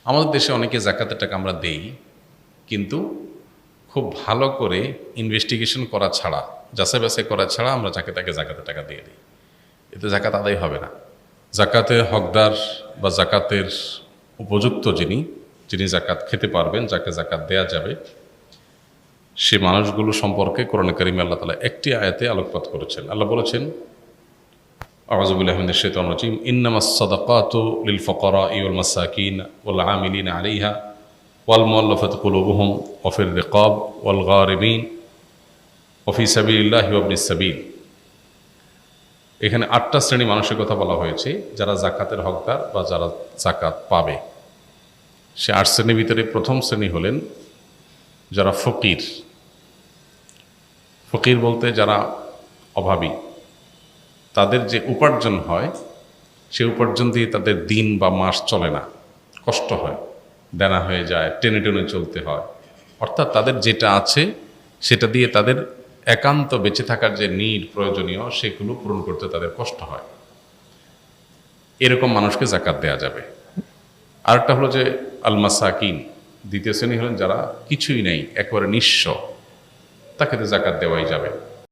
আমাদের দেশে অনেকে জাকাতের টাকা আমরা দেই, কিন্তু খুব ভালো করে ইনভেস্টিগেশন করা ছাড়া, যাচাই বাছাই করা ছাড়া আমরা যাকে তাকে জাকাতের টাকা দিয়ে দিই। এতে জাকাত আদায় হবে না। জাকাতের হকদার বা জাকাতের উপযুক্ত যিনি জাকাত খেতে পারবেন, যাকে জাকাত দেয়া যাবে, সে মানুষগুলো সম্পর্কে কোরআন কারিমে আল্লাহ তাআলা একটি আয়াতে আলোকপাত করেছেন। আল্লাহ বলেছেন, আউযু বিল্লাহি মিনাশ শাইতানির রাজীম, ইন্নামাস সাদাকাতু লিল ফুকারাই ওয়াল মাসাকিন ওয়াল আমিলিনা আলাইহা ওয়াল মুআল্লাফাতি কুলুবুহুম ওয়া ফির রিকাব ওয়াল গারিমিন ওয়া ফি সাবিলিল্লাহি ওয়া ইবনিস সাবিল। এখানে ৮টা শ্রেণী মানুষের কথা বলা হয়েছে যারা জাকাতের হকদার বা যারা জাকাত পাবে। সে ৮ শ্রেণীর ভিতরে প্রথম শ্রেণী হলেন যারা ফকির। ফকির বলতে যারা অভাবী, তাদের যে উপার্জন হয় সে উপার্জন দিয়ে তাদের দিন বা মাস চলে না, কষ্ট হয়, দেনা হয়ে যায়, টেনে টেনে চলতে হয়। অর্থাৎ তাদের যেটা আছে সেটা দিয়ে তাদের একান্ত বেঁচে থাকার যে নিড প্রয়োজনীয় সেগুলো পূরণ করতে তাদের কষ্ট হয়। এরকম মানুষকে জাকাত দেয়া যাবে। আরেকটা হলো যে আল মাসাকিন, দ্বিতীয় শ্রেণী হলেন যারা কিছুই নেই, একেবারে নিঃস্ব, তাকে তো জাকাত দেওয়াই যাবে।